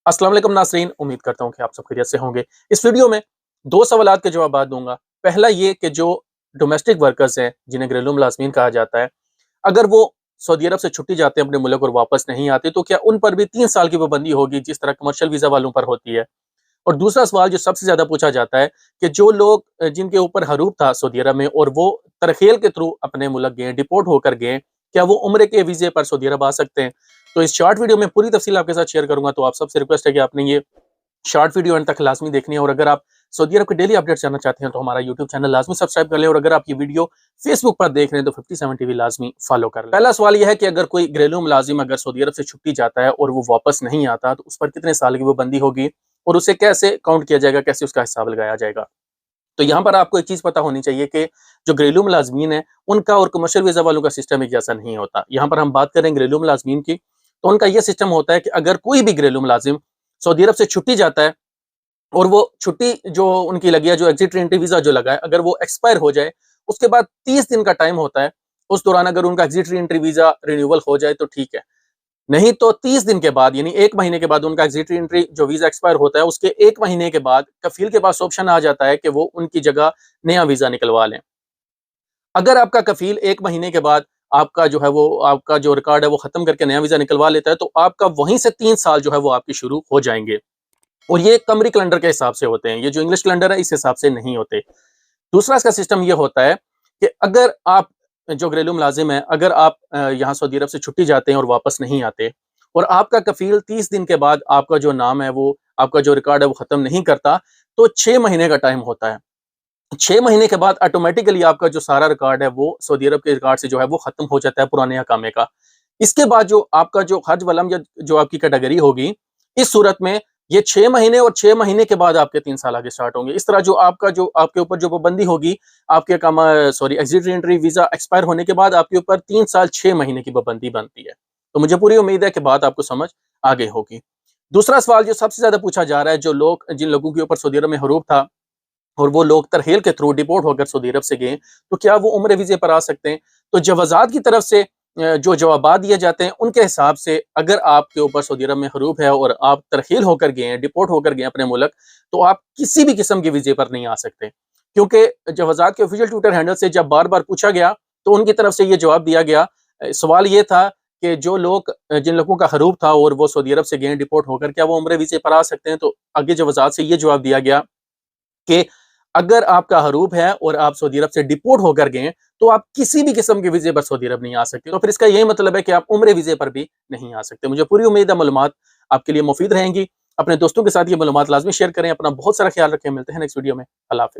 अस्सलाम वालेकुम नाज़रीन, उम्मीद करता हूँ कि आप सब खैरियत से होंगे। इस वीडियो में 2 सवालात के जवाब दूँगा। पहला ये कि जो डोमेस्टिक वर्कर्स हैं, जिन्हें घरेलू मुलाज़मीन कहा जाता है, अगर वो सऊदी अरब से छुट्टी जाते हैं अपने मुल्क और वापस नहीं आते, तो क्या उन पर भी 3 साल की पाबंदी होगी, जिस तरह कमर्शियल वीज़ा वालों पर होती है? और दूसरा सवाल जो सबसे ज़्यादा पूछा जाता है कि जो लोग जिनके ऊपर हरूफ था सऊदी अरब में और वो तरखेल के थ्रू अपने मुल्क गए, डिपोर्ट होकर गए, क्या वो उम्रे के वीज़े पर सऊदी अरब आ सकते हैं? तो इस शॉर्ट वीडियो में पूरी तफ़सील आपके साथ शेयर करूँगा, तो आप सबसे रिक्वेस्ट है कि आपने ये शॉर्ट वीडियो अंत तक लाज़मी देखनी है। और अगर आप सऊदी अरब के डेली अपडेट्स जानना चाहते हैं, तो हमारा यूट्यूब चैनल लाज़मी सब्सक्राइब कर लें। और अगर आप ये वीडियो फेसबुक पर देख रहे हैं, तो 57 टीवी लाज़मी फॉलो कर लें। पहला सवाल यह है कि अगर कोई घरेलू मुलाजिम अगर सऊदी अरब से छुट्टी जाता है और वो वापस नहीं आता, तो उस पर कितने साल की पाबंदी होगी और उसे कैसे काउंट किया जाएगा, कैसे उसका हिसाब लगाया जाएगा? तो यहाँ पर आपको एक चीज़ पता होनी चाहिए कि जो घरेलू मुलाज़मीन हैं, उनका और कमर्शियल वीज़ा वालों का सिस्टम एक जैसा नहीं होता। यहाँ पर हम बात करें घरेलू मुलाज़मीन की, तो उनका ये सिस्टम होता है कि अगर कोई भी घरेलू मुलाज़िम सऊदी अरब से छुट्टी जाता है और वो छुट्टी जो उनकी लगी है, जो एग्जिट एंट्री वीज़ा जो लगा है, अगर वो एक्सपायर हो जाए, उसके बाद 30 दिन का टाइम होता है। उस दौरान अगर उनका एग्जिट एंट्री वीज़ा रिन्यूअल हो जाए तो ठीक है। नहीं तो 30 दिन के बाद यानी 1 महीने के बाद उनका एग्जिट एंट्री जो वीज़ा एक्सपायर होता है, उसके 1 महीने के बाद कफ़ील के पास ऑप्शन आ जाता है कि वो उनकी जगह नया वीज़ा निकलवा लें। अगर आपका कफ़ील 1 महीने के बाद आपका जो है वो आपका जो रिकॉर्ड है वो ख़त्म करके नया वीज़ा निकलवा लेता है, तो आपका वहीं से 3 साल जो है वो आपके शुरू हो जाएँगे। और ये कमरी कैलेंडर के हिसाब से होते हैं, ये जो इंग्लिश कैलेंडर है इस हिसाब से नहीं होते। दूसरा इसका सिस्टम ये होता है कि अगर आप जो घरेलू मुलाजिम है, अगर आप यहाँ सऊदी अरब से छुट्टी जाते हैं और वापस नहीं आते और आपका कफ़ील 30 दिन के बाद आपका जो नाम है वो आपका जो रिकॉर्ड है वो ख़त्म नहीं करता, तो 6 महीने का टाइम होता है। 6 महीने के बाद ऑटोमेटिकली आपका जो सारा रिकॉर्ड है वो सऊदी अरब के रिकॉर्ड से जो है वो ख़त्म हो जाता है पुराने अकामे का। इसके बाद जो आपका जो हज वलम या जो आपकी कैटेगरी होगी, इस सूरत में ये 6 महीने और 6 महीने के बाद आपके 3 साल आगे स्टार्ट होंगे। इस तरह जो आपके ऊपर जो पाबंदी होगी, आपके एग्जिट एंट्री वीज़ा एक्सपायर होने के बाद आपके ऊपर 3 साल 6 महीने की पाबंदी बनती है। तो मुझे पूरी उम्मीद है कि बात आपको समझ आ गई होगी। दूसरा सवाल जो सबसे ज़्यादा पूछा जा रहा है, जो लोग जिन लोगों के ऊपर सऊदी अरब में हुरूफ था और वो लोग तरहील के थ्रू डिपोर्ट होकर सऊदी अरब से गए, तो क्या वो उम्र वीज़े पर आ सकते हैं? तो जवाज़ात की तरफ से जो जवाबात दिए जाते हैं, उनके हिसाब से अगर आपके ऊपर सऊदी अरब में हुरूफ है और आप तरहील होकर गए हैं, डिपोर्ट होकर गए हैं अपने मुल्क, तो आप किसी भी किस्म के वीज़े पर नहीं आ सकते। क्योंकि जवाज़ात के ऑफ़िशियल ट्विटर हैंडल से जब बार-बार पूछा गया, तो उनकी तरफ से ये जवाब दिया गया। सवाल ये था कि जो लोग जिन लोगों का हुरूफ था और वो सऊदी अरब से गए हैं डिपोर्ट होकर, क्या वो उम्र वीज़े पर आ सकते हैं? तो आगे जवाज़ात से ये जवाब दिया गया कि अगर आपका हरूफ है और आप सऊदी अरब से डिपोर्ट होकर गए, तो आप किसी भी किस्म के वीज़े पर सऊदी अरब नहीं आ सकते। तो फिर इसका यही मतलब है कि आप उम्रे वीज़े पर भी नहीं आ सकते। मुझे पूरी उम्मीद है मालूमात आपके लिए मुफीद रहेंगी। अपने दोस्तों के साथ ये मालूमात लाज़मी शेयर करें। अपना बहुत सारा ख्याल रखें। मिलते हैं नेक्स्ट वीडियो में। अल्लाह हाफ़िज़।